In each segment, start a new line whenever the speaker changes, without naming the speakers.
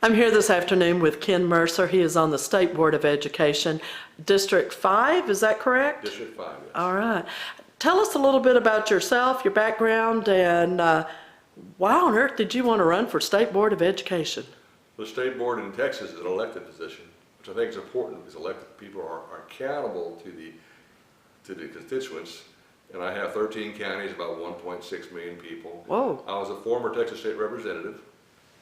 I'm here this afternoon with Ken Mercer. He is on the State Board of Education, District 5, is that correct?
District 5, yes.
All right. Tell us a little bit about yourself, your background, and why on earth did you want to run for State Board of Education?
The State Board in Texas is an elected position, which I think is important because elected people are accountable to the constituents. And I have 13 counties, about 1.6 million people.
Whoa.
I was a former Texas State Representative.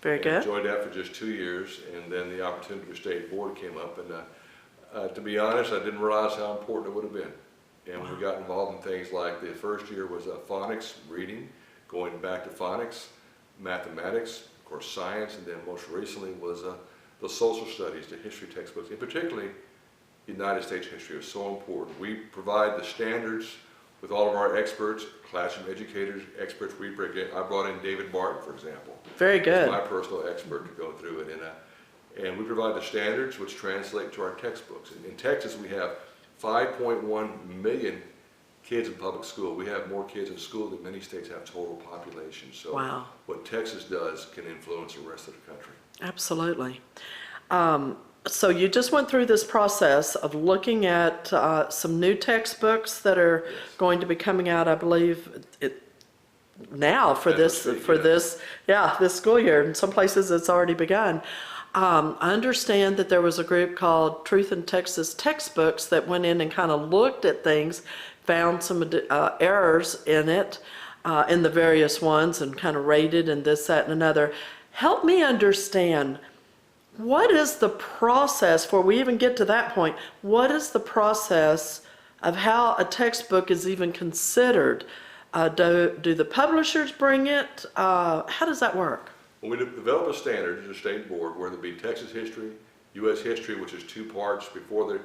Very good.
Enjoyed that for just 2 years, and then the opportunity for State Board came up. And to be honest, I didn't realize how important it would have been. And we got involved in things like the first year was phonics, reading, going back to phonics, mathematics, of course science, and then most recently was the social studies, the history textbooks, and particularly United States history is so important. We provide the standards with all of our experts, classroom educators, experts. I brought in David Barton, for example.
Very good.
He's my personal expert to go through it. And we provide the standards which translate to our textbooks. In Texas, we have 5.1 million kids in public school. We have more kids in school than many states have total population. So
wow.
What Texas does can influence the rest of the country. Absolutely.
So you just went through this process of looking at some new textbooks that are going to be coming out, I believe, now for this school year. In some places it's already begun. I understand that there was a group called Truth in Texas Textbooks that went in and kind of looked at things, found some errors in it, in the various ones, and kind of rated and this, that, and another. Help me understand, what is the process, before we even get to that point, what is the process of how a textbook is even considered? Do the publishers bring it? How does that work?
When we develop a standard as a state board, whether it be Texas history, U.S. history, which is 2 parts before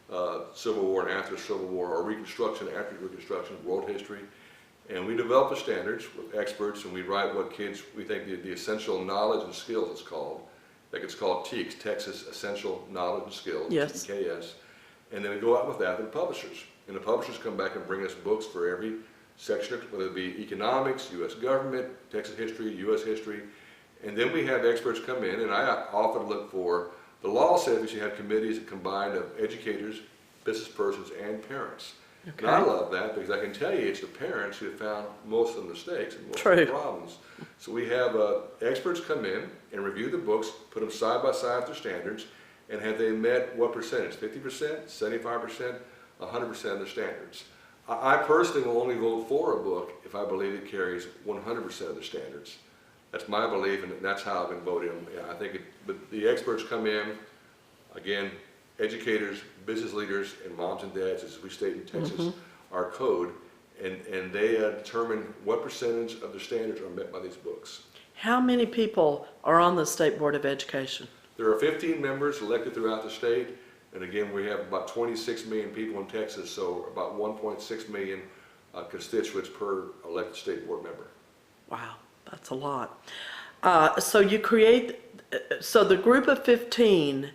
the Civil War and after the Civil War, or Reconstruction after Reconstruction, world history, and we develop the standards with experts, and we write what kids, we think the essential knowledge and skills it's called. Like it's called TEKS, Texas Essential Knowledge and Skills,
yes.
TKS. And then we go out with that to the publishers. And the publishers come back and bring us books for every section, whether it be economics, U.S. government, Texas history, U.S. history. And then we have experts come in, and I often look for, the law says we should have committees that combine of educators, business persons, and parents. Okay. And I love that because I can tell you it's the parents who have found most of the mistakes and most of the problems. So we have experts come in and review the books, put them side by side with their standards, and have they met what percentage? 50%, 75%, 100% of the standards. I personally will only vote for a book if I believe it carries 100% of the standards. That's my belief, and that's how I've been voting. I think but the experts come in, again, educators, business leaders, and moms and dads, as we state in Texas, our code, and they determine what percentage of the standards are met by these books.
How many people are on the State Board of Education?
There are 15 members elected throughout the state, and again, we have about 26 million people in Texas, so about 1.6 million constituents per elected state board member.
Wow, that's a lot. So you create, so the group of 15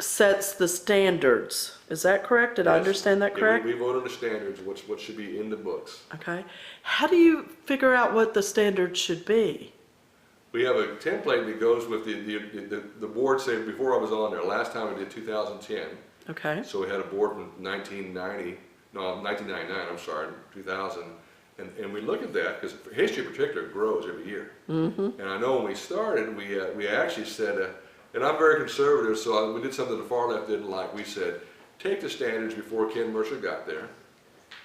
sets the standards. Is that correct? Did I understand that correct?
We vote on the standards, what should be in the books.
Okay. How do you figure out what the standards should be?
We have a template that goes with the board. Say before I was on there, last time we did 2010. Okay. So we had a board from 1999, I'm sorry, 2000. And we look at that because history in particular grows every year. And I know when we started, we actually said, and I'm very conservative, so we did something the far left didn't like. We said, take the standards before Ken Mercer got there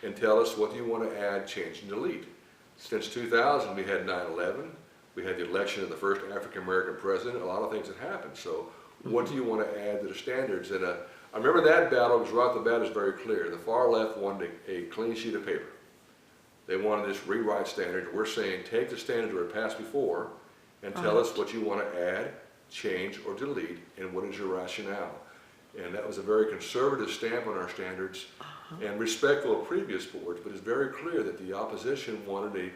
and tell us what do you want to add, change, and delete. Since 2000, we had 9/11. We had the election of the first African-American president, a lot of things that happened. So what do you want to add to the standards? And I remember that battle, because right off the bat is very clear. The far left wanted a clean sheet of paper. They wanted this rewrite standard. We're saying take the standards that were passed before and tell us what you want to add, change, or delete, and what is your rationale. And that was a very conservative stamp on our standards and respectful of previous boards, but it's very clear that the opposition wanted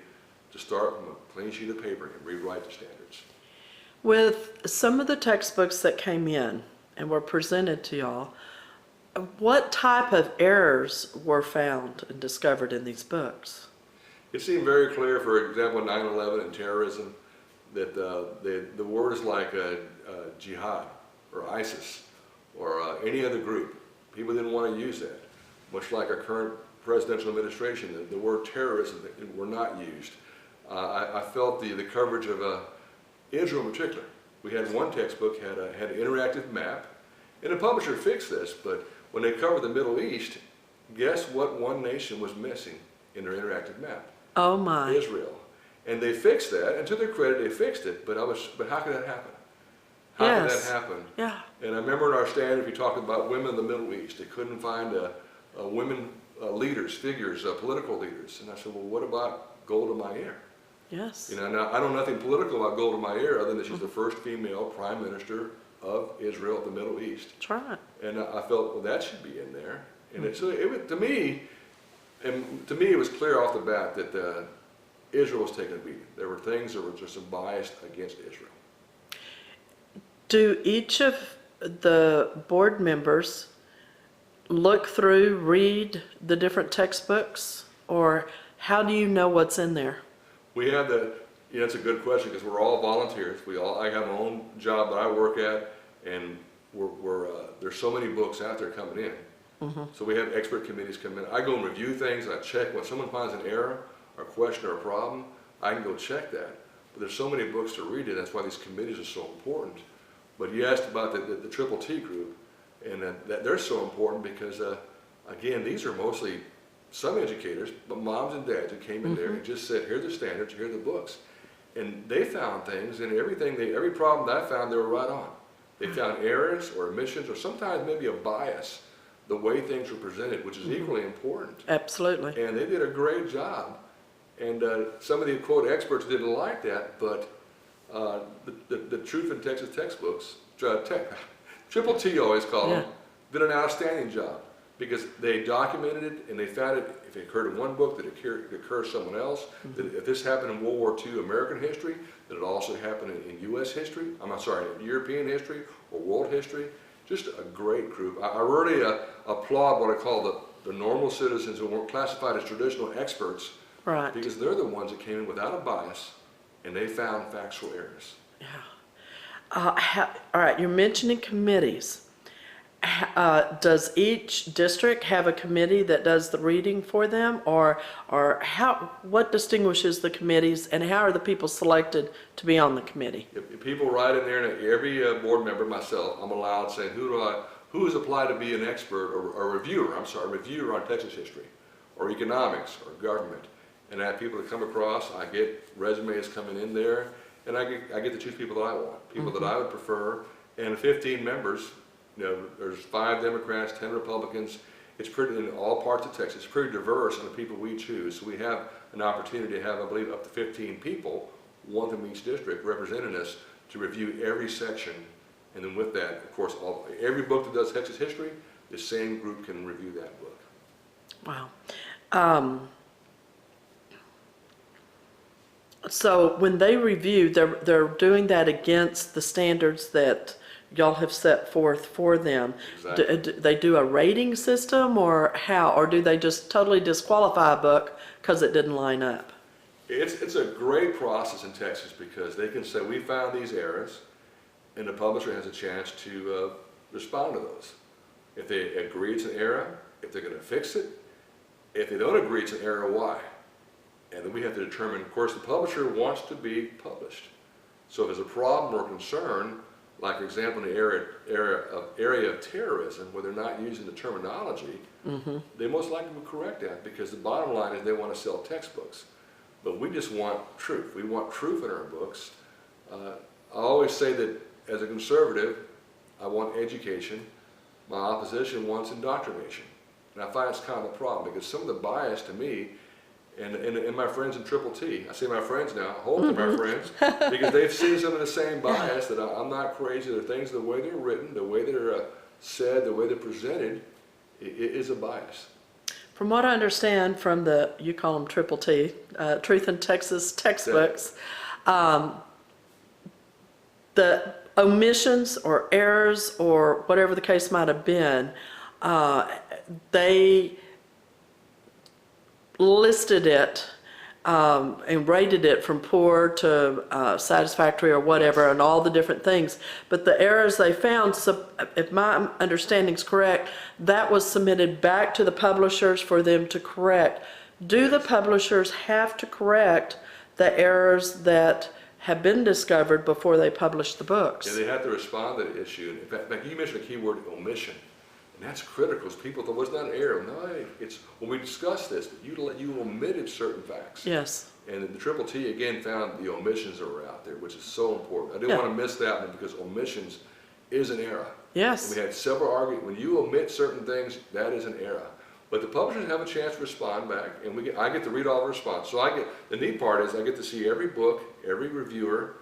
to start from a clean sheet of paper and rewrite the standards.
With some of the textbooks that came in and were presented to y'all, what type of errors were found and discovered in these books?
It seemed very clear, for example, 9/11 and terrorism, that the word is like jihad or ISIS or any other group. People didn't want to use that. Much like our current presidential administration, the word terrorism were not used. I felt the coverage of Israel in particular. We had one textbook had an interactive map, and the publisher fixed this, but when they covered the Middle East, guess what one nation was missing in their interactive map?
Oh my.
Israel. And they fixed that, and to their credit, they fixed it, but how could that happen? How could that happen?
Yeah.
And I remember in our standard, we talked about women in the Middle East. They couldn't find women leaders, figures, political leaders. And I said, well, what about Golda Meir?
Yes.
You know, now I know nothing political about Golda Meir other than she's the first female prime minister of Israel at the Middle East.
That's right.
And I felt, well, that should be in there. And to me, it was clear off the bat that Israel was taking a beating. There were things that were just biased against Israel.
Do each of the board members look through, read the different textbooks, or how do you know what's in there?
We have it's a good question because we're all volunteers. I have my own job that I work at, and there's so many books out there coming in. Mm-hmm. So we have expert committees come in. I go and review things, and I check when someone finds an error, or a question, or a problem, I can go check that. But there's so many books to read, and that's why these committees are so important. But you asked about the Triple T group, and that they're so important because, again, these are mostly some educators, but moms and dads who came in there and just said, here are the standards, here are the books. And they found things, and every problem that I found, they were right on. They found errors or omissions or sometimes maybe a bias, the way things were presented, which is equally important.
Absolutely.
And they did a great job. And some of the, quote, experts didn't like that, but the Truth in Texas textbooks, Triple T always called them, did an outstanding job because they documented it and they found it, if it occurred in one book, that it occurred someone else. That if this happened in World War II American history, that it also happened in U.S. history, in European history or world history. Just a great group. I really applaud what I call the normal citizens who weren't classified as traditional experts,
right? Because
they're the ones that came in without a bias and they found factual errors.
Yeah. All right, you're mentioning committees. Does each district have a committee that does the reading for them, or what distinguishes the committees, and how are the people selected to be on the committee?
If people write in there, and every board member, myself, I'm allowed saying who is applied to be an expert or a reviewer on Texas history, or economics, or government, and I have people to come across. I get resumes coming in there, and I get to choose people that I want, people that I would prefer, and 15 members. You know, there's 5 Democrats, 10 Republicans. It's pretty in all parts of Texas. It's pretty diverse in the people we choose. So we have an opportunity to have, I believe, up to 15 people, one from each district, representing us to review every section. And then with that, of course, every book that does Texas history, the same group can review that book.
Wow. So when they review, they're doing that against the standards that y'all have set forth for them.
Exactly.
Do they do a rating system, or how? Or do they just totally disqualify a book because it didn't line up?
It's a great process in Texas because they can say, we found these errors, and the publisher has a chance to respond to those. If they agree it's an error, if they're going to fix it, if they don't agree it's an error, why? And then we have to determine, of course, the publisher wants to be published. So if there's a problem or concern, like for example, in the area of terrorism, where they're not using the terminology, they most likely will correct that because the bottom line is they want to sell textbooks. But we just want truth. We want truth in our books. I always say that as a conservative, I want education. My opposition wants indoctrination. And I find it's kind of a problem because some of the bias to me, and my friends in Triple T, I say my friends now, hopefully my friends, because they've seen some of the same bias that I'm not crazy. The things, the way they're written, the way they're said, the way they're presented, is a bias.
From what I understand from you call them Triple T, Truth in Texas textbooks, the omissions or errors or whatever the case might have been, they listed it and rated it from poor to satisfactory or whatever, and all the different things. But the errors they found, so if my understanding's correct, that was submitted back to the publishers for them to correct. Do the publishers have to correct the errors that have been discovered before they publish the books?
Yeah, they have to respond to the issue. In fact, you mentioned the keyword omission. And that's critical, because people thought, well, it's not an error. No, it's, when we discussed this, you omitted certain facts.
Yes.
And the Triple T, again, found the omissions that were out there, which is so important. I didn't want to miss that one, because omissions is an error.
Yes.
And we had several arguments. When you omit certain things, that is an error. But the publishers have a chance to respond back, and I get to read all the response. So the neat part is I get to see every book, every reviewer,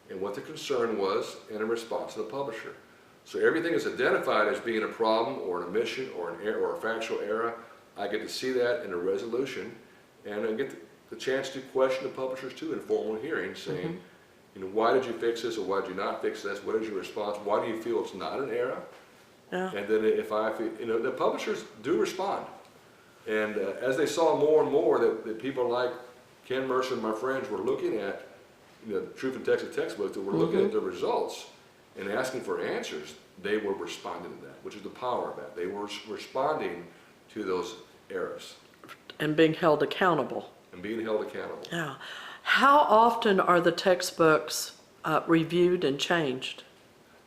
and what the concern was, and a response to the publisher. So everything is identified as being a problem or an omission or an error or a factual error. I get to see that in a resolution, and I get the chance to question the publishers too in formal hearings, saying, you know, why did you fix this, or why did you not fix this? What is your response? Why do you feel it's not an error?
Yeah.
And then if I feel, you know, the publishers do respond. And as they saw more and more that people like Ken Mercer and my friends were looking at, you know, Truth in Texas textbooks, that were looking at the results and asking for answers, they were responding to that, which is the power of that. They were responding to those errors.
And being held accountable.
And being held accountable.
Yeah. How often are the textbooks reviewed and changed?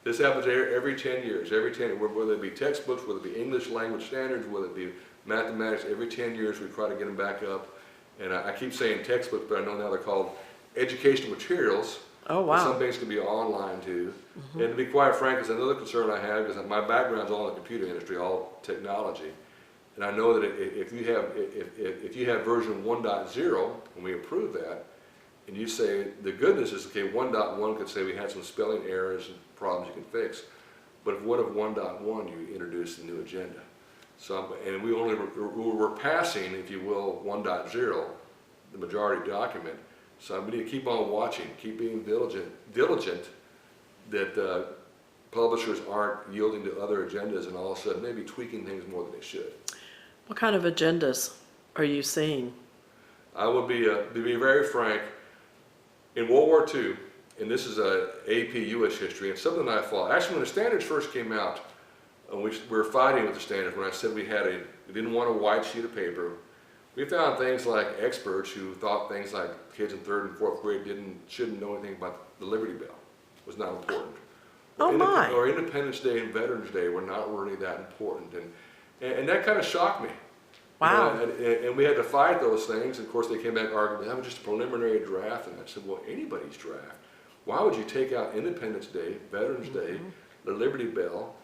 This happens every 10 years, every 10, whether it be textbooks, whether it be English language standards, whether it be mathematics, every 10 years we try to get them back up. And I keep saying textbooks, but I know now they're called educational materials.
Oh, wow.
Some things can be online too. And to be quite frank, it's another concern I have, because my background's all in the computer industry, all technology. And I know that if you have version 1.0, and we approve that, and you say, the goodness is, okay, 1.1 could say we had some spelling errors and problems you can fix. But what if 1.1 you introduce a new agenda? So, and we're passing, if you will, 1.0, the majority document. So we need to keep on watching, keep being diligent that publishers aren't yielding to other agendas and all of a sudden maybe tweaking things more than they should.
What kind of agendas are you seeing?
I would be, to be very frank, in World War II, and this is a AP U.S. history, and something I fought. Actually, when the standards first came out, we were fighting with the standards. When I said we didn't want a white sheet of paper, we found things like experts who thought things like kids in 3rd and 4th grade shouldn't know anything about the Liberty Bell. It was not important. Or Independence Day and Veterans Day were not really that important, and that kind of shocked me.
Wow.
You know, and we had to fight those things. Of course, they came back arguing that was just a preliminary draft, and I said, well, anybody's draft. Why would you take out Independence Day, Veterans Day, the Liberty Bell?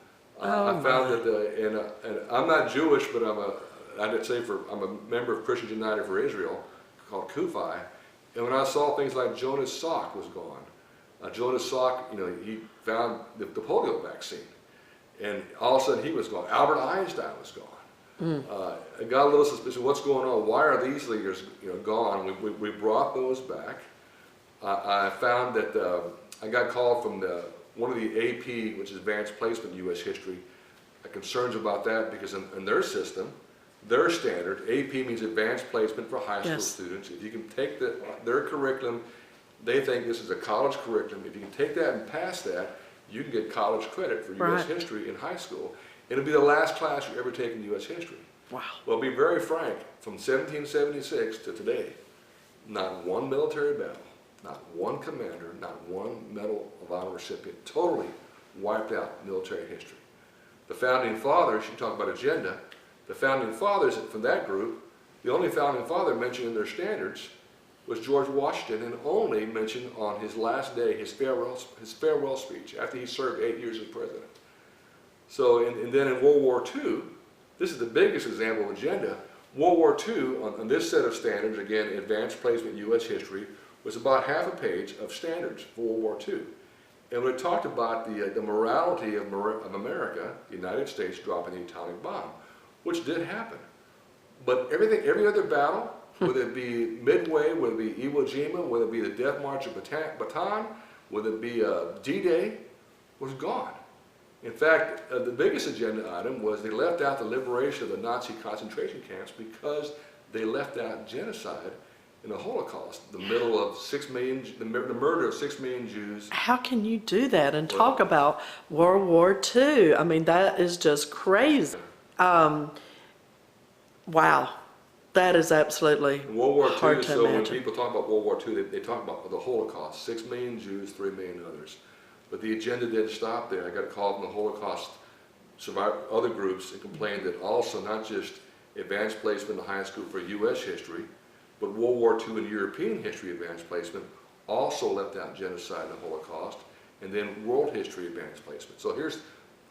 I found that, and I'm not Jewish, but I'm a member of Christians United for Israel, called CUFI. And when I saw things like Jonas Salk was gone, Jonas Salk, you know, he found the polio vaccine, and all of a sudden he was gone. Albert Einstein was gone. I got a little suspicious. What's going on? Why are these leaders, you know, gone? We brought those back. I found that I got called from one of the AP, which is Advanced Placement U.S. History, concerns about that because in their system, their standard, AP means Advanced Placement for high school students. If you can take their curriculum, they think this is a college curriculum. If you can take that and pass that, you can get college credit for U.S. history in high school. It'll be the last class you ever take in U.S. history.
Wow.
Well, to be very frank, from 1776 to today, not one military battle, not one commander, not one Medal of Honor recipient, totally wiped out military history. The Founding Fathers, you talk about agenda, the Founding Fathers from that group, the only Founding Father mentioned in their standards was George Washington, and only mentioned on his last day, his farewell speech, after he served 8 years as president. So, and then in World War II, this is the biggest example of agenda. World War II, on this set of standards, again, Advanced Placement U.S. History, was about half a page of standards for World War II. And we talked about the morality of America, the United States, dropping the atomic bomb, which did happen. But every other battle, whether it be Midway, whether it be Iwo Jima, whether it be the Death March of Bataan, whether it be D-Day, was gone. In fact, the biggest agenda item was they left out the liberation of the Nazi concentration camps because they left out genocide in the Holocaust, the murder of 6 million Jews.
How can you do that and talk about World War II? I mean, that is just crazy. Wow, that is absolutely
World War
hard
II,
to
so when
imagine.
people talk about World War II, they talk about the Holocaust, 6 million Jews, 3 million others. But the agenda didn't stop there. I got a call from the Holocaust survivor, other groups, and complained that also not just advanced placement in high school for U.S. history, but World War II and European history advanced placement also left out genocide and the Holocaust, and then world history advanced placement. So here's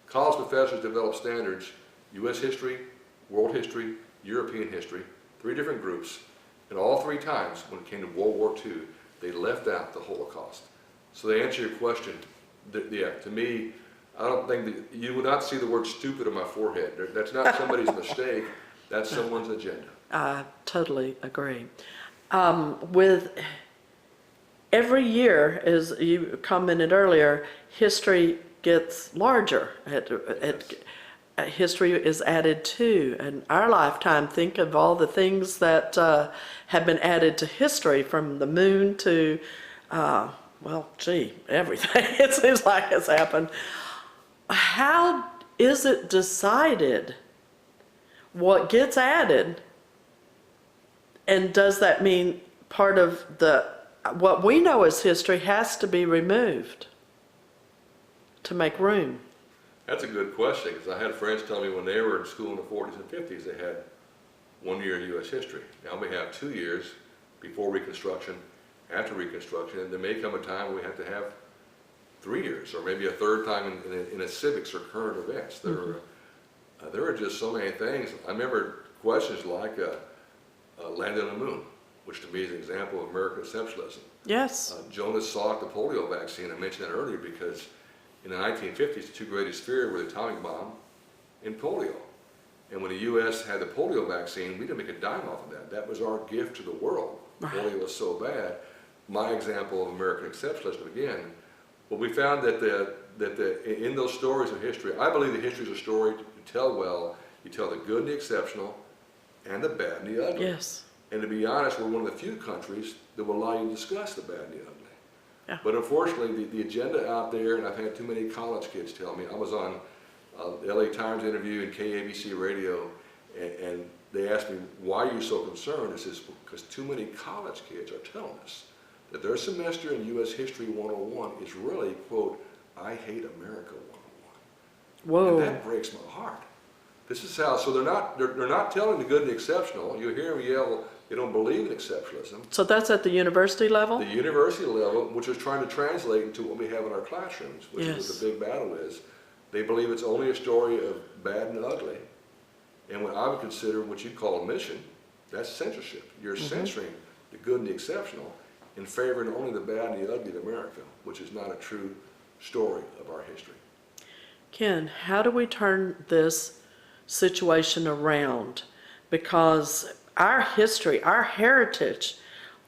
college professors develop standards, U.S. history, world history, European history, 3 different groups, and all 3 times when it came to World War II, they left out the Holocaust. So to answer your question, yeah, to me, I don't think that you would not see the word stupid on my forehead. That's not somebody's mistake, that's someone's agenda.
I totally agree. With every year, as you commented earlier, history gets larger. History is added to. In our lifetime, think of all the things that have been added to history, from the moon to, well, gee, everything. It seems like it's happened. How is it decided what gets added? And does that mean part of what we know as history has to be removed to make room?
That's a good question, because I had friends tell me when they were in school in the 40s and 50s, they had 1 year in U.S. history. Now we have 2 years before Reconstruction, after Reconstruction, and there may come a time when we have to have 3 years, or maybe a third time in a civics or current events. There are just so many things. I remember questions like land on the moon, which to me is an example of American exceptionalism.
Yes.
Jonas Salk, the polio vaccine, I mentioned that earlier because in the 1950s, the 2 greatest fears were the atomic bomb and polio. And when the U.S. had the polio vaccine, we didn't make a dime off of that. That was our gift to the world. Polio was so bad. My example of American exceptionalism again. But we found that in those stories of history, I believe that history is a story to tell well. You tell the good and the exceptional, and the bad and the ugly.
Yes.
And to be honest, we're one of the few countries that will allow you to discuss the bad and the ugly.
Yeah.
But unfortunately, the agenda out there, and I've had too many college kids tell me, I was on the LA Times interview and KABC radio, and they asked me, why are you so concerned? I says, because too many college kids are telling us that their semester in U.S. History 101 is really, quote, I hate America 101.
Whoa.
And that breaks my heart. This is how, so they're not telling the good and the exceptional. You hear them yell, they don't believe in exceptionalism.
So that's at the university level?
The university level, which is trying to translate into what we have in our classrooms, which is what the big battle is. They believe it's only a story of bad and ugly. And what I would consider what you call a mission, that's censorship. You're censoring the good and the exceptional in favoring only the bad and the ugly of America, which is not a true story of our history.
Ken, how do we turn this situation around? Because our history, our heritage,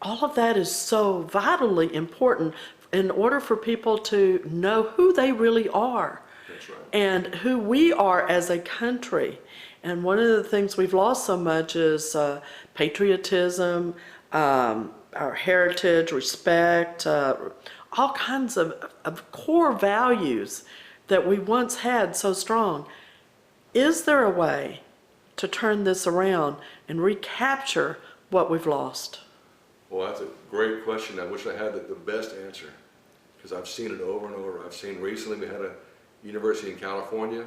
all of that is so vitally important in order for people to know who they really are.
That's right.
And who we are as a country. And one of the things we've lost so much is patriotism, our heritage, respect, all kinds of core values that we once had so strong. Is there a way to turn this around and recapture what we've lost?
Well, that's a great question. I wish I had the best answer, because I've seen it over and over. I've seen recently we had a university in California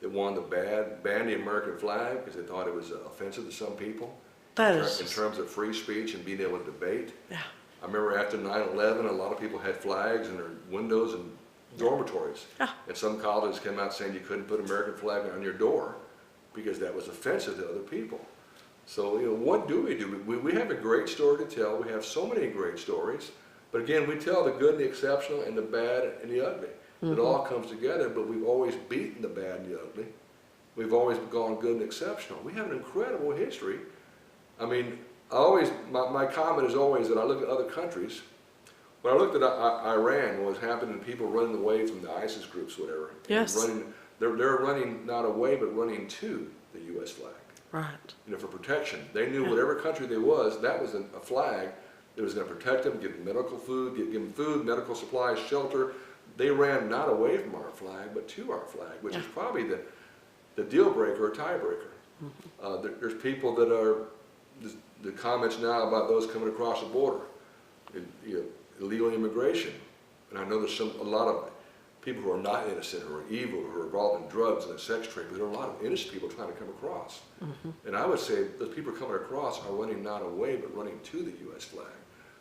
that wanted to ban the American flag because they thought it was offensive to some people. In terms of free speech and being able to debate.
Yeah.
I remember after 9/11, a lot of people had flags in their windows and dormitories.
Yeah.
And some colleges came out saying you couldn't put American flag on your door because that was offensive to other people. So, you know, what do? We have a great story to tell. We have so many great stories. But again, we tell the good and the exceptional and the bad and the ugly. It all comes together, but we've always beaten the bad and the ugly. We've always gone good and exceptional. We have an incredible history. I mean, my comment is always that I look at other countries. When I looked at Iran, what was happening, people running away from the ISIS groups, whatever.
Yes.
They're running not away, but running to the U.S. flag.
Right.
For protection. They knew
Yeah.
whatever country they was, that was a flag that was going to protect them, give them medical food, give them food, medical supplies, shelter. They ran not away from our flag, but to our flag, which is probably the deal breaker or tiebreaker. There's people that are, the comments now about those coming across the border, illegal immigration. And I know there's a lot of people who are not innocent, who are evil, who are involved in drugs and the sex trade, but there are a lot of innocent people trying to come across. And I would say those people coming across are running not away, but running to the U.S. flag.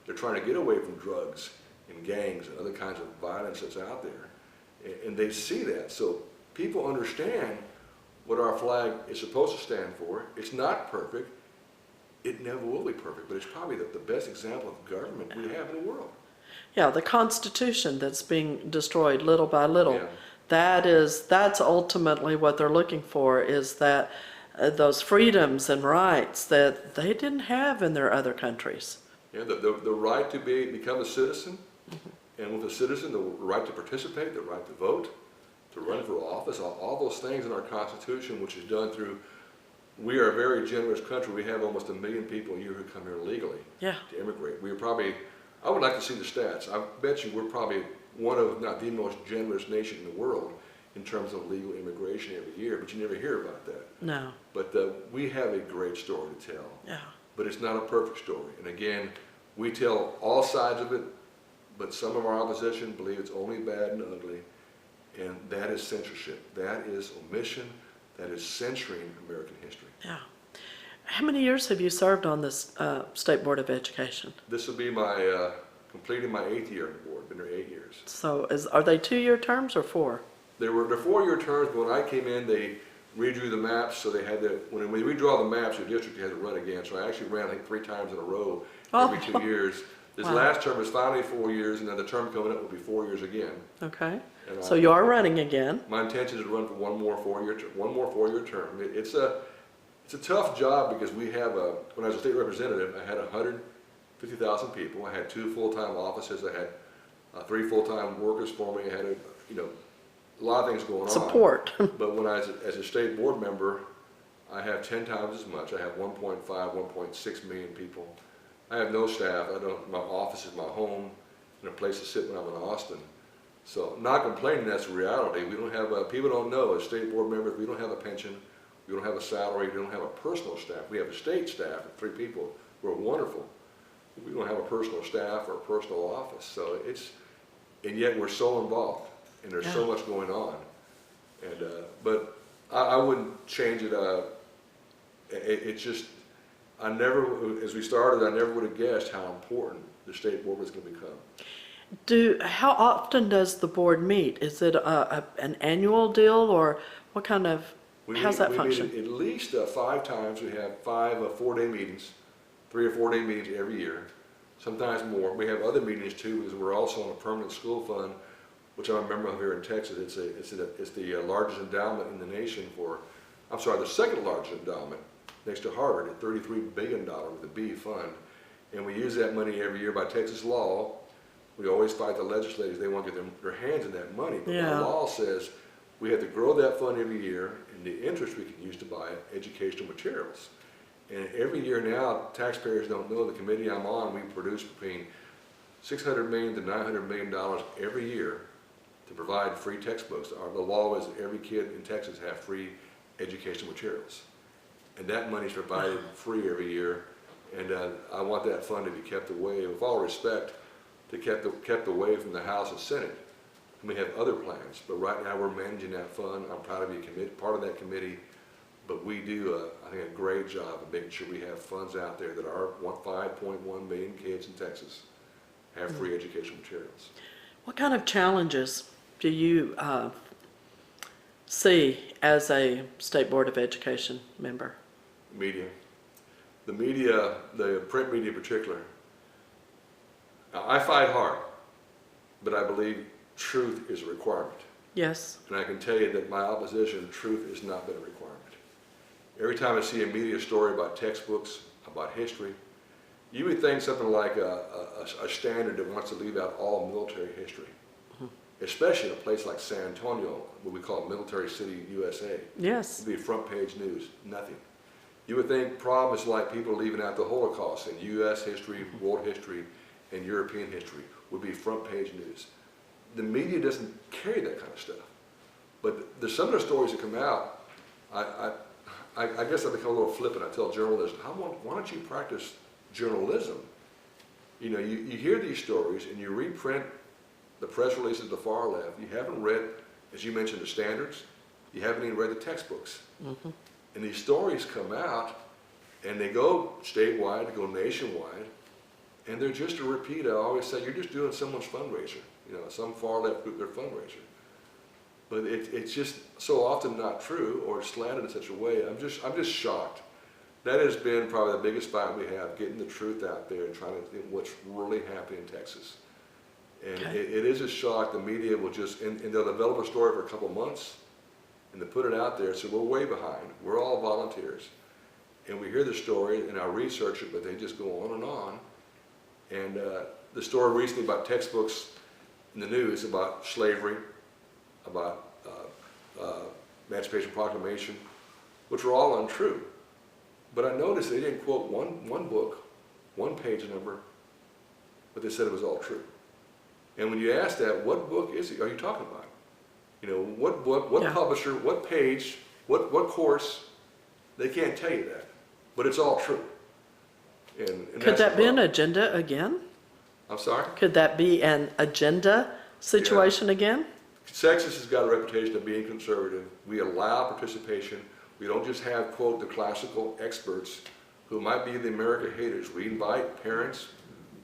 They're trying to get away from drugs and gangs and other kinds of violence that's out there. And they see that. So people understand what our flag is supposed to stand for. It's not perfect. It never will be perfect, but it's probably the best example of government we have in the world.
Yeah, the Constitution that's being destroyed little by little.
Yeah.
That's ultimately what they're looking for, is that those freedoms and rights that they didn't have in their other countries.
Yeah, the right to become a citizen, and with a citizen, the right to participate, the right to vote, to run for office, all those things in our Constitution, which is done through, we are a very generous country. We have almost 1 million people a year who come here legally to immigrate. We are probably, I would like to see the stats. I bet you we're probably one of, if not the most generous nation in the world in terms of legal immigration every year, but you never hear about that.
No.
But we have a great story to tell.
Yeah.
But it's not a perfect story. And again, we tell all sides of it, but some of our opposition believe it's only bad and ugly, and that is censorship. That is omission. That is censoring American history.
Yeah. How many years have you served on this State Board of Education?
This will be completing my 8th year on the board. Been there 8 years.
So are they 2-year terms or 4?
They're 4-year terms, but when I came in, they redrew the maps, so they had to, when we redraw the maps, your district had to run again. So I actually ran, I think, 3 times in a row every 2 years. This last term is finally 4 years, and then the term coming up will be 4 years again.
Okay.
And
So you are running again.
My intention is to run for one more 4-year term. It's a tough job because we have when I was a state representative, I had 150,000 people. I had 2 full-time offices. I had 3 full-time workers for me. I had a lot of things going on.
Support.
But when I was as a state board member, I have 10 times as much. I have 1.5, 1.6 million people. I have no staff. My office is my home and a place to sit when I'm in Austin. So not complaining, that's the reality. We don't have people don't know, as state board members, we don't have a pension, we don't have a salary, we don't have a personal staff. We have a state staff of 3 people who are wonderful. We don't have a personal staff or a personal office. So and yet we're so involved, and there's so much going on. And but I wouldn't change it. It's just, as we started, I never would have guessed how important the state board was going to become.
How often does the board meet? Is it an annual deal, or what kind of, how's that function?
We meet at least 5 times. We have 5 4-day meetings, 3 or 4-day meetings every year, sometimes more. We have other meetings too, because we're also on a permanent school fund, which I'm a member of here in Texas. It's the largest endowment in the nation the second largest endowment next to Harvard at $33 billion with a B fund. And we use that money every year by Texas law. We always fight the legislators. They want to get their hands on that money. But the law says we have to grow that fund every year, and the interest we can use to buy educational materials. And every year now, taxpayers don't know, the committee I'm on, we produce between $600 million to $900 million every year to provide free textbooks. The law is that every kid in Texas have free educational materials. And that money is provided free every year. And I want that fund to be kept away, with all respect, kept away from the House and Senate. And we have other plans, but right now we're managing that fund. I'm proud to be part of that committee, but we do, I think, a great job of making sure we have funds out there that our 5.1 million kids in Texas have free educational materials.
What kind of challenges do you see as a State Board of Education member?
Media. The media, the print media in particular. Now, I fight hard, but I believe truth is a requirement.
Yes.
And I can tell you that my opposition, truth has not been a requirement. Every time I see a media story about textbooks, about history, you would think something like a standard that wants to leave out all military history, especially in a place like San Antonio, what we call Military City, USA.
Yes.
It'd be front page news, nothing. You would think problems like people leaving out the Holocaust in U.S. history, world history, and European history would be front page news. The media doesn't carry that kind of stuff. But there's some of the stories that come out, I guess I become a little flippant. I tell journalists, why don't you practice journalism? You know, you hear these stories and you reprint the press releases of the far left. You haven't read, as you mentioned, the standards. You haven't even read the textbooks. Mm-hmm. And these stories come out and they go statewide, they go nationwide, and they're just a repeat. I always say, you're just doing someone's fundraiser. You know, some far left group, their fundraiser. But it's just so often not true or slanted in such a way. I'm just shocked. That has been probably the biggest fight we have, getting the truth out there and trying to think what's really happening in Texas. And
okay.
it is a shock. The media will just, and they'll develop a story for a couple months, and they put it out there. So we're way behind. We're all volunteers. And we hear the story, and I research it, but they just go on and on. And the story recently about textbooks in the news about slavery, about Emancipation Proclamation, which were all untrue. But I noticed they didn't quote one book, one page number, but they said it was all true. And when you ask that, what book are you talking about? You know, what book, what publisher, what page, what course, they can't tell you that. But it's all true. And
could that be an agenda again?
I'm sorry?
Could that be an agenda situation again?
Texas has got a reputation of being conservative. We allow participation. We don't just have, quote, the classical experts who might be the America haters. We invite parents,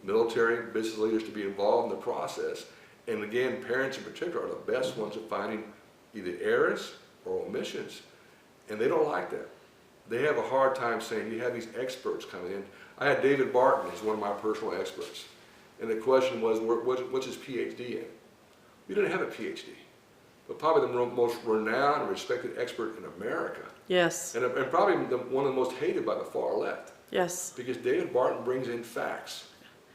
military, business leaders to be involved in the process. And again, parents in particular are the best ones at finding either errors or omissions. And they don't like that. They have a hard time saying, you have these experts coming in. I had David Barton, he's one of my personal experts. And the question was, what's his PhD in? We didn't have a PhD, but probably the most renowned and respected expert in America.
Yes.
And probably one of the most hated by the far left.
Yes.
Because David Barton brings in facts.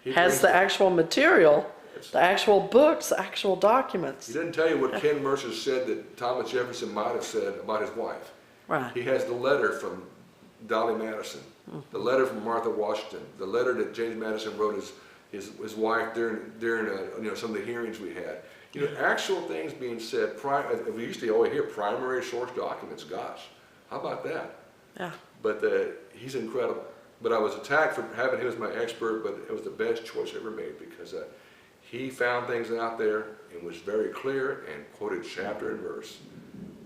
He
has the actual material, the actual books, actual documents.
He doesn't tell you what Ken Mercer said that Thomas Jefferson might have said about his wife.
Right.
He has the letter from Dolly Madison, the letter from Martha Washington, the letter that James Madison wrote his wife during some of the hearings we had. You know, actual things being said. We used to always hear primary source documents. Gosh, how about that?
Yeah.
But he's incredible. But I was attacked for having him as my expert, but it was the best choice I ever made because he found things out there and was very clear and quoted chapter and verse.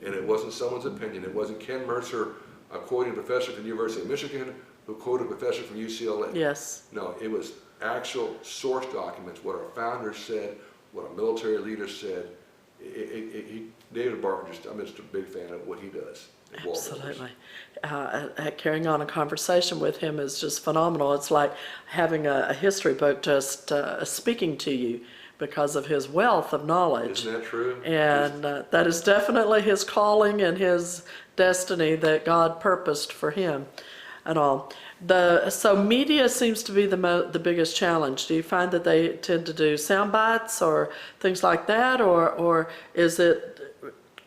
And it wasn't someone's opinion. It wasn't Ken Mercer quoting a professor from the University of Michigan who quoted a professor from UCLA.
Yes.
No, it was actual source documents, what our founders said, what a military leader said. David Barton, I'm just a big fan of what he does.
Absolutely. Carrying on a conversation with him is just phenomenal. It's like having a history book just speaking to you because of his wealth of knowledge.
Isn't that true?
And that is definitely his calling and his destiny that God purposed for him and all. So media seems to be the biggest challenge. Do you find that they tend to do sound bites or things like that, or is it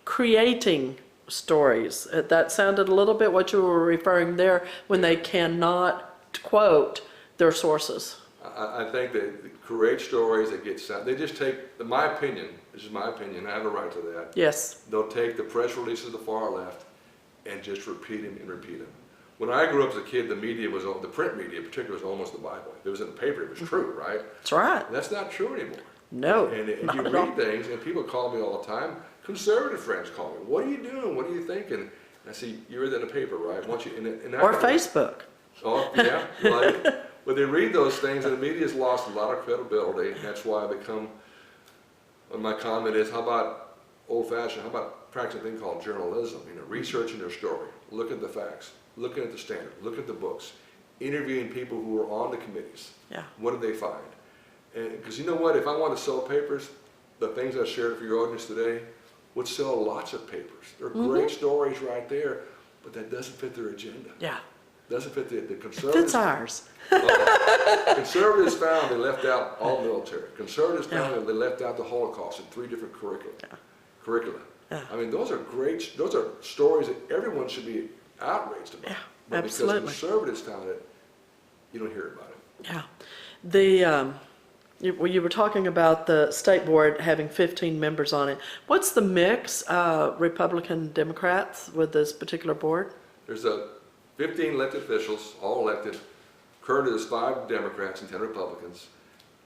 creating stories? That sounded a little bit what you were referring there when they cannot quote their sources.
I think that create stories that get sound. They just take, in my opinion, this is my opinion, I have a right to that.
Yes.
They'll take the press releases of the far left and just repeat them and repeat them. When I grew up as a kid, the print media in particular was almost the Bible. If it was in the paper, it was true, right?
That's right.
And that's not true anymore.
No,
and you
not at
read
all.
things, and people call me all the time. Conservative friends call me. What are you doing? What are you thinking? And I say, you read that in the paper, right?
Or Facebook.
Oh, yeah, right. But they read those things, and the media's lost a lot of credibility. And that's why my comment is, how about old-fashioned? How about practicing a thing called journalism? You know, researching their story, looking at the facts, looking at the standard, looking at the books, interviewing people who were on the committees.
Yeah.
What did they find? Because you know what? If I want to sell papers, the things I shared for your audience today would sell lots of papers. They're great stories right there, but that doesn't fit their agenda.
Yeah.
Doesn't fit the conservatives.
It fits ours.
Conservatives found they left out all military. Conservatives found that they left out the Holocaust in 3 different curricula.
Yeah.
I mean, those are great. Those are stories that everyone should be outraged about.
Yeah.
But
Absolutely.
because conservatives found it, you don't hear about it.
Yeah. You were talking about the state board having 15 members on it. What's the mix, Republican, Democrats, with this particular board?
There's 15 elected officials, all elected. Currently, there's 5 Democrats and 10 Republicans.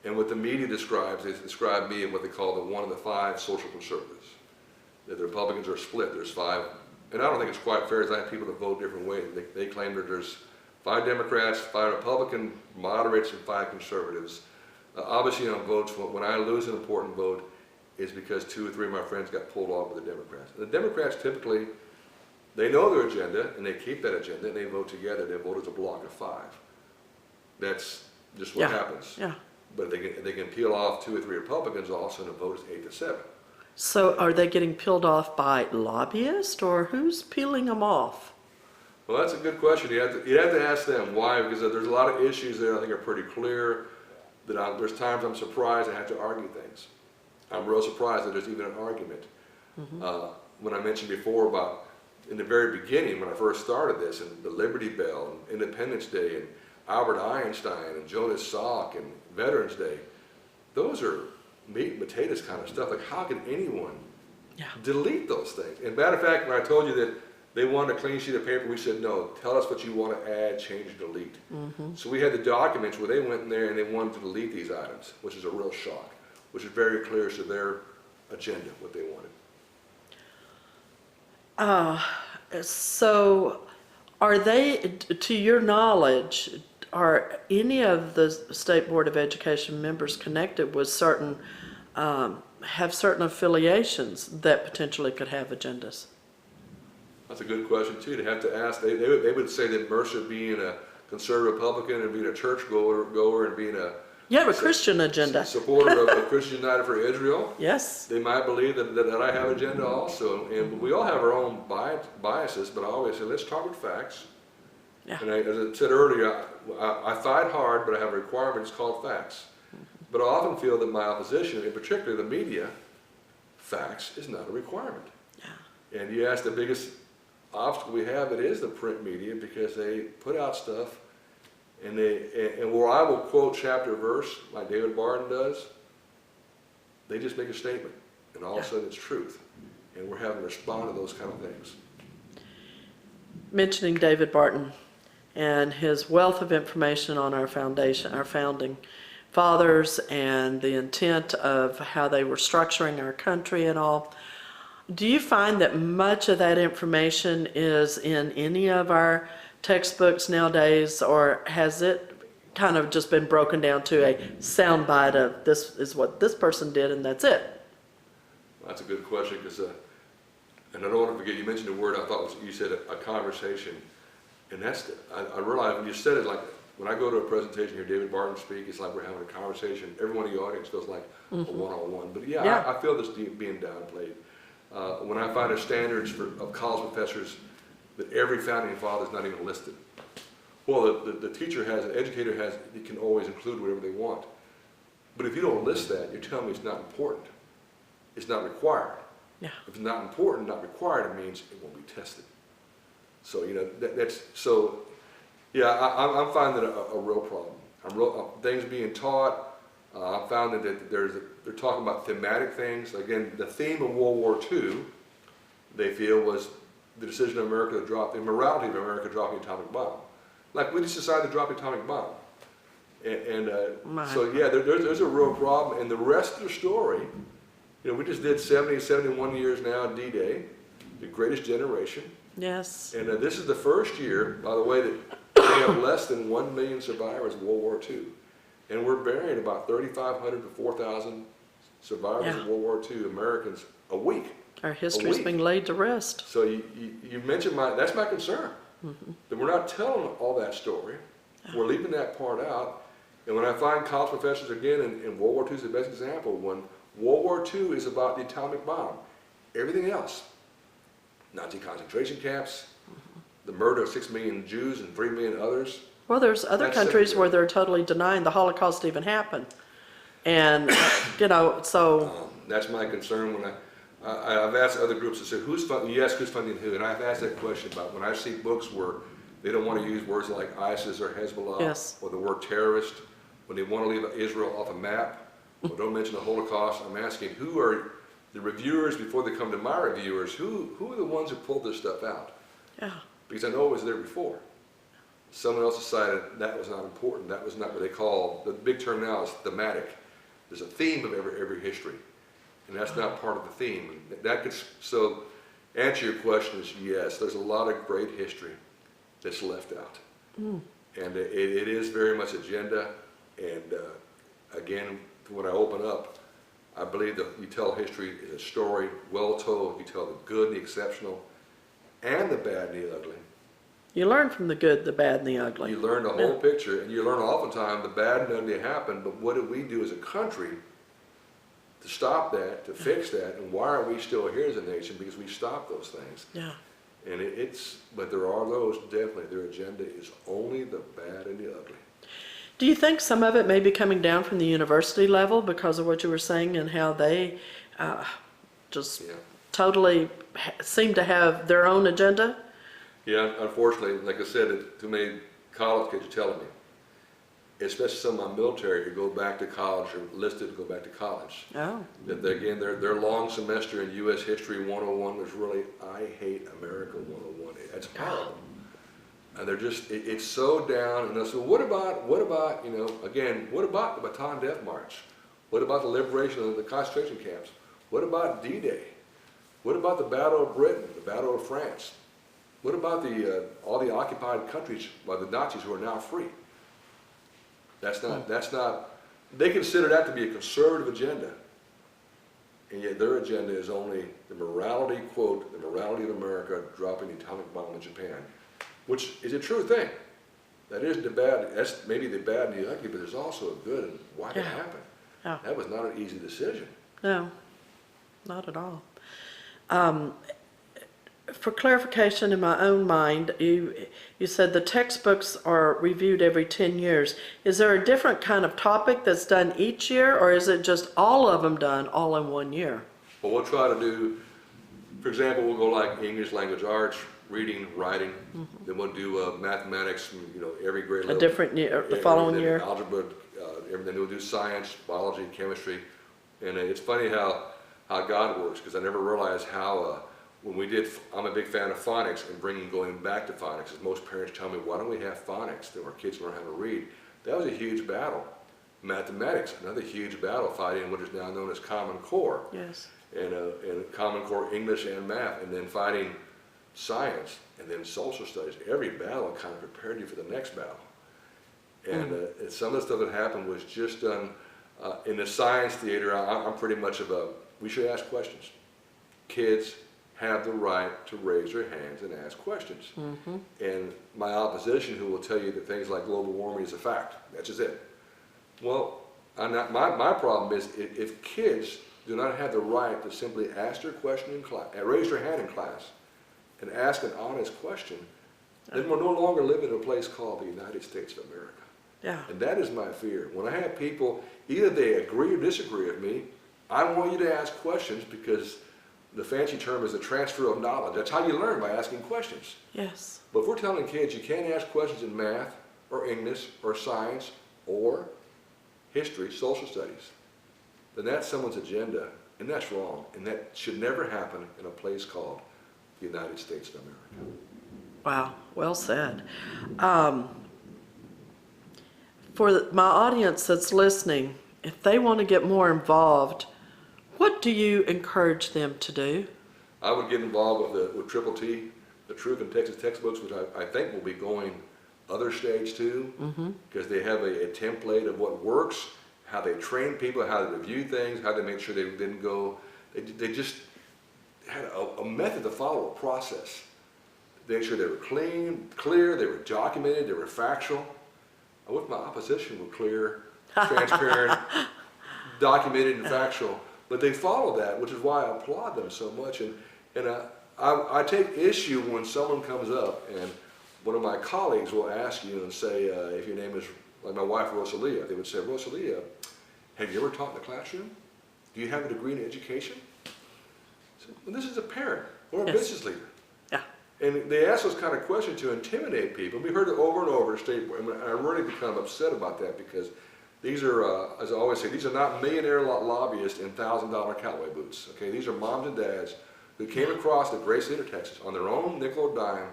And what the media describes, they describe me as what they call the one of the 5 social conservatives. That the Republicans are split. There's 5, and I don't think it's quite fair, as I have people that vote different ways. They claim that there's 5 Democrats, 5 Republican moderates, and 5 conservatives. Obviously, on votes, when I lose an important vote, is because 2 or 3 of my friends got pulled off with the Democrats. The Democrats typically, they know their agenda, and they keep that agenda, and they vote together. They vote as a block of 5. That's just what happens.
Yeah.
But they can peel off 2 or 3 Republicans also, and the vote is 8-7.
So are they getting peeled off by lobbyists, or who's peeling them off?
Well, that's a good question. You have to ask them why, because there's a lot of issues there I think are pretty clear. There's times I'm surprised I have to argue things. I'm real surprised that there's even an argument. When I mentioned before about in the very beginning when I first started this, and the Liberty Bell, and Independence Day, and Albert Einstein, and Jonas Salk, and Veterans Day, those are meat and potatoes kind of stuff. Like, how can anyone delete those things? And matter of fact, when I told you that they wanted a clean sheet of paper, we said, no, tell us what you want to add, change, delete. So we had the documents where they went in there and they wanted to delete these items, which is a real shock, which is very clear to their agenda, what they wanted.
So are they, to your knowledge, are any of the State Board of Education members connected with certain, have certain affiliations that potentially could have agendas?
That's a good question too, to have to ask. They would say that Mercer being a conservative Republican and being a church goer and being a
Christian agenda.
Supporter of Christian United for Israel.
Yes.
They might believe that I have an agenda also, and we all have our own biases, but I always say, let's talk with facts.
Yeah.
And as I said earlier, I fight hard, but I have a requirement, it's called facts. But I often feel that my opposition, in particular the media, facts is not a requirement.
Yeah.
And you ask the biggest obstacle we have, it is the print media, because they put out stuff, and where I will quote chapter verse like David Barton does, they just make a statement, and all of a sudden it's truth, and we're having to respond to those kind of things.
Mentioning David Barton and his wealth of information on our foundation, our founding fathers, and the intent of how they were structuring our country and all. Do you find that much of that information is in any of our textbooks nowadays, or has it kind of just been broken down to a soundbite of this is what this person did and that's it?
That's a good question, because, and I don't want to forget, you mentioned a word I thought you said a conversation, and that's, I realize when you said it, like when I go to a presentation here, David Barton speak, it's like we're having a conversation. Everyone in the audience feels like a one-on-one, but I feel this being downplayed. When I find the standards of college professors that every founding father is not even listed. Well, the teacher has, the educator has, you can always include whatever they want. But if you don't list that, you're telling me it's not important. It's not required.
Yeah.
If it's not important, not required, it means it won't be tested. So, I'm finding it a real problem. Things being taught, I found that they're talking about thematic things. Again, the theme of World War II, they feel, was the decision of America to drop, the morality of America dropping the atomic bomb. Like, we just decided to drop the atomic bomb. So there's a real problem. And the rest of the story, we just did 71 years now in D-Day, the greatest generation.
Yes.
And this is the first year, by the way, that we have less than 1 million survivors of World War II. And we're burying about 3,500 to 4,000 survivors of World War II Americans a week.
Our history's being laid to rest.
So you mentioned that's my concern, that we're not telling all that story. We're leaving that part out. And when I find college professors, again, and World War II is the best example, when World War II is about the atomic bomb, everything else, Nazi concentration camps, the murder of 6 million Jews and 3 million others.
Well, there's other countries where they're totally denying the Holocaust even happened. And, so...
that's my concern. When I've asked other groups, I said, who's funding who? And I've asked that question about when I see books where They don't want to use words like ISIS or Hezbollah
Yes.
or the word terrorist. When they want to leave Israel off a map, or don't mention the Holocaust, I'm asking, who are the reviewers before they come to my reviewers? Who are the ones who pulled this stuff out?
Yeah.
Because I know it was there before. Someone else decided that was not important. That was not what they call, the big term now is thematic. There's a theme of every history, and that's not part of the theme. That gets, so answer your question is yes, there's a lot of great history that's left out. And it is very much agenda, and again, when I open up, I believe that you tell history is a story well told. You tell the good, the exceptional, and the bad and the ugly.
You learn from the good, the bad, and the ugly.
You learn the whole picture, and you learn oftentimes the bad and ugly happen, but what do we do as a country to stop that, to fix that, and why are we still here as a nation? Because we stopped those things.
Yeah.
And but there are those, definitely, their agenda is only the bad and the ugly.
Do you think some of it may be coming down from the university level because of what you were saying and how they just totally seem to have their own agenda?
Yeah, unfortunately, like I said, too many college kids are telling me, especially some of my military who go back to college or enlisted to go back to college.
Oh.
That again, their long semester in U.S. History 101 was really, I hate America 101. It's horrible. And they're just, it's so down. And I said, what about, you know, again, what about the Bataan Death March? What about the liberation of the concentration camps? What about D-Day? What about the Battle of Britain, the Battle of France? What about all the occupied countries by the Nazis who are now free? That's not, they consider that to be a conservative agenda. And yet their agenda is only the morality, quote, the morality of America dropping the atomic bomb in Japan, which is a true thing. That is the bad, that's maybe the bad and the ugly, but there's also a good, and why did it happen?
Yeah.
That was not an easy decision.
No, not at all. For clarification in my own mind, you said the textbooks are reviewed every 10 years. Is there a different kind of topic that's done each year, or is it just all of them done all in one year?
Well, we'll try to do, for example, we'll go like English language arts, reading, writing, then we'll do mathematics, you know, every grade level.
A different year, the following year?
Algebra, everything. We'll do science, biology, chemistry. And it's funny how God works, because I never realized how, when we did, I'm a big fan of phonics and going back to phonics, as most parents tell me, why don't we have phonics so our kids learn how to read? That was a huge battle. Mathematics, another huge battle, fighting what is now known as Common Core.
Yes.
And Common Core English and math, and then fighting science, and then social studies. Every battle kind of prepared you for the next battle. And some of the stuff that happened was just done in the science theater. I'm pretty much we should ask questions. Kids have the right to raise their hands and ask questions. And my opposition, who will tell you that things like global warming is a fact, that's just it. Well, my problem is if kids do not have the right to simply ask their question in class, raise their hand in class, and ask an honest question, then we're no longer living in a place called the United States of America.
Yeah.
And that is my fear. When I have people, either they agree or disagree with me, I want you to ask questions, because the fancy term is the transfer of knowledge. That's how you learn, by asking questions.
Yes.
But if we're telling kids you can't ask questions in math or English or science or history, social studies, then that's someone's agenda, and that's wrong. And that should never happen in a place called the United States of America.
Wow, well said. For my audience that's listening, if they want to get more involved, what do you encourage them to do?
I would get involved with Triple T, the Truth in Texas textbooks, which I think will be going other states too, because they have a template of what works, how they train people, how they review things, how they make sure they didn't go, they just had a method to follow, a process. They made sure they were clear, they were documented, they were factual. I wish my opposition were clear, transparent, documented, and factual. But they follow that, which is why I applaud them so much. And I take issue when someone comes up and one of my colleagues will ask you and say, if your name is, like my wife, Rosalia, they would say, Rosalia, have you ever taught in the classroom? Do you have a degree in education? I said, well, this is a parent or a business leader.
Yeah.
And they ask those kind of questions to intimidate people. We heard it over and over at state board, and I really become upset about that because these are, as I always say, these are not millionaire lobbyists in $1,000 cowboy boots. Okay, these are moms and dads who came across the great state of Texas on their own nickel or dime,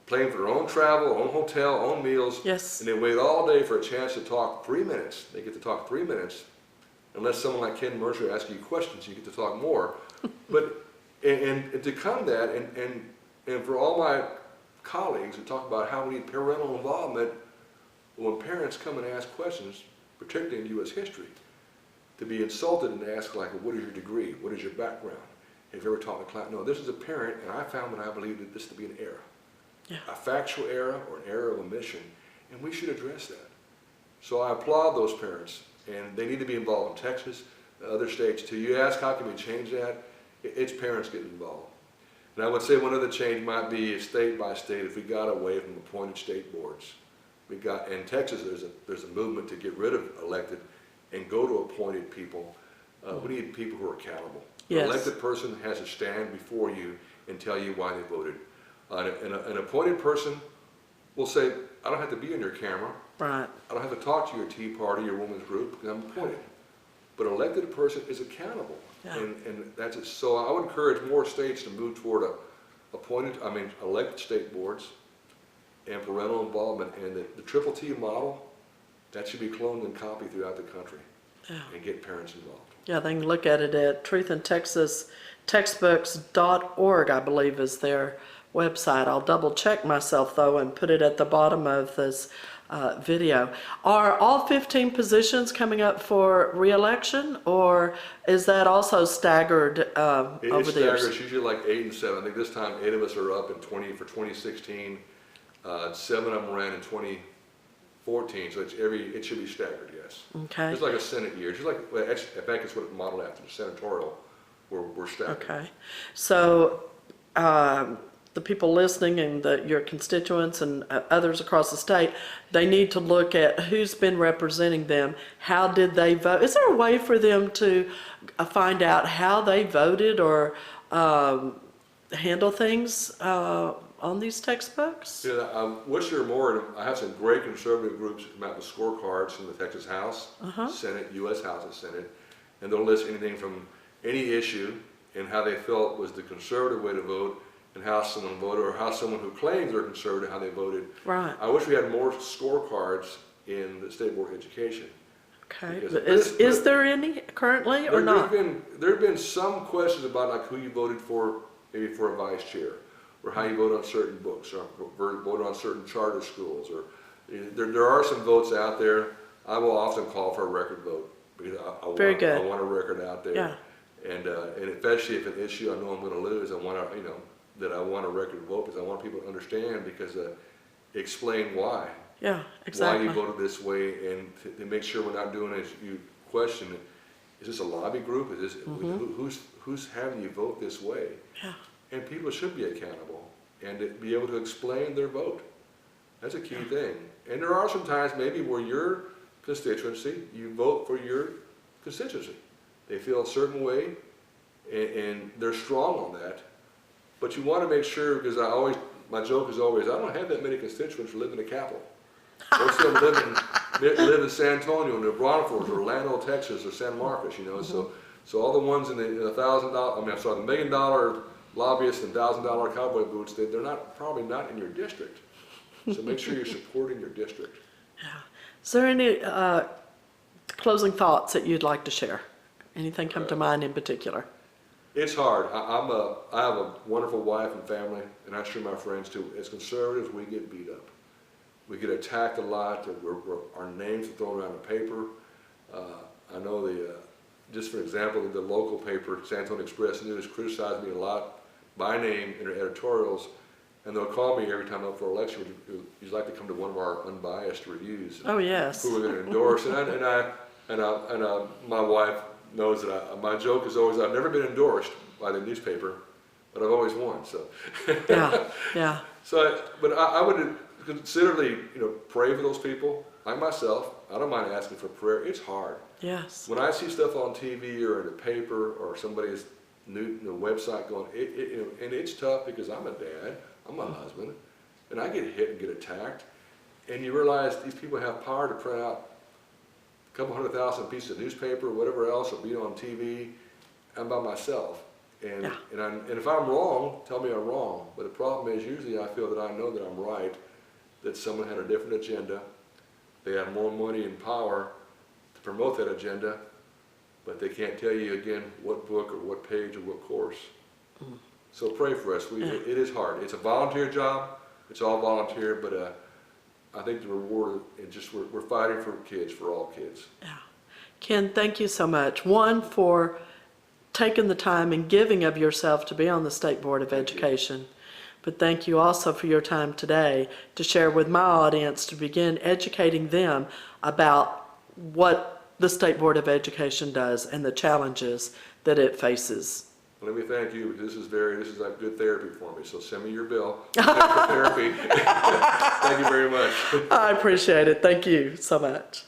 paying for their own travel, own hotel, own meals,
Yes.
and they wait all day for a chance to talk 3 minutes. They get to talk 3 minutes, unless someone like Ken Mercer asks you questions, you get to talk more. But and to come that and for all my colleagues to talk about how we need parental involvement when parents come and ask questions, particularly in U.S. history, to be insulted and ask like, well, what is your degree? What is your background? Have you ever taught in a class? No, this is a parent, and I found that I believe that this to be an error.
Yeah.
A factual error or an error of omission, and we should address that. So I applaud those parents, and they need to be involved in Texas, other states too. You ask how can we change that? It's parents getting involved. And I would say one other change might be state by state, if we got away from appointed state boards. In Texas, there's a movement to get rid of elected and go to appointed people. We need people who are accountable.
Yes.
An elected person has to stand before you and tell you why they voted. An appointed person will say, I don't have to be in your camera.
Right.
I don't have to talk to your Tea Party, your women's group, because I'm appointed. But an elected person is accountable.
Yeah.
And that's it. So I would encourage more states to move toward elected state boards and parental involvement. And the triple T model, that should be cloned and copied throughout the country.
Yeah.
And get parents involved.
Yeah, they can look at it at truthandtexastextbooks.org, I believe is their website. I'll double check myself though and put it at the bottom of this video. Are all 15 positions coming up for re-election, or is that also staggered over
It's
the years?
staggered. It's usually like 8 and 7. I think this time 8 of us are up in 2016. 7 of them ran in 2014. So it should be staggered. Yes.
Okay.
It's like a Senate year. Just like, well, in fact, it's what it's modeled after. The senatorial, we're staggered.
Okay. So the people listening and your constituents and others across the state, they need to look at who's been representing them. How did they vote? Is there a way for them to find out how they voted or handle things on these textbooks?
Yeah, wish there were more. I have some great conservative groups that come out with scorecards from the Texas House, Senate, U.S. House and Senate, and they'll list anything from any issue and how they felt was the conservative way to vote and how someone voted, or how someone who claims they're conservative, how they voted.
Right.
I wish we had more scorecards in the State Board of Education.
Okay. Is there any currently or not?
There have been some questions about like who you voted for, maybe for a vice chair, or how you vote on certain books, or vote on certain charter schools, or there are some votes out there. I will often call for a record vote because I want a record out there.
Yeah.
And especially if an issue I know I'm going to lose, I want a record vote because I want people to understand, because explain why.
Yeah, exactly.
Why you voted this way, and to make sure we're not doing as you question, is this a lobby group? Is this who's having you vote this way?
Yeah.
And people should be accountable and to be able to explain their vote. That's a key thing. And there are some times maybe where your constituency, you vote for your constituency. They feel a certain way, and they're strong on that. But you want to make sure, because my joke is always, I don't have that many constituents who live in the capital. Most of them live in San Antonio, New Braunfels, or Orlando, Texas, or San Marcos, you know. So all the ones in the $1,000, the $1 million lobbyists and $1,000 cowboy boots, they're probably not in your district. So make sure you're supporting your district.
Yeah. Is there any closing thoughts that you'd like to share? Anything come to mind in particular?
It's hard. I have a wonderful wife and family, and I'm sure my friends too. As conservatives, we get beat up. We get attacked a lot. Our names are thrown around the paper. I know just for example, the local paper, San Antonio Express News, criticized me a lot by name in their editorials, and they'll call me every time I'm up for election. You'd like to come to one of our unbiased reviews.
Oh yes.
Who we're going to endorse, and my wife knows that my joke is always, I've never been endorsed by the newspaper, but I've always won. So
yeah.
So, but I would considerably, pray for those people. Like myself, I don't mind asking for prayer. It's hard.
Yes.
When I see stuff on TV or in the paper or somebody's new website going, and it's tough because I'm a dad, I'm a husband, and I get hit and get attacked. And you realize these people have power to print out a couple 100,000 pieces of newspaper or whatever else, or be on TV. I'm by myself. And,
Yeah.
and if I'm wrong, tell me I'm wrong. But the problem is usually I feel that I know that I'm right, that someone had a different agenda. They have more money and power to promote that agenda, but they can't tell you again what book or what page or what course. So pray for us. It is hard. It's a volunteer job. It's all volunteer, but I think the reward is just we're fighting for kids, for all kids.
Yeah. Ken, thank you so much. One, for taking the time and giving of yourself to be on the State Board of Education. But thank you also for your time today to share with my audience, to begin educating them about what the State Board of Education does and the challenges that it faces.
Let me thank you. This is like good therapy for me. So send me your bill for therapy. Thank you very much.
I appreciate it. Thank you so much.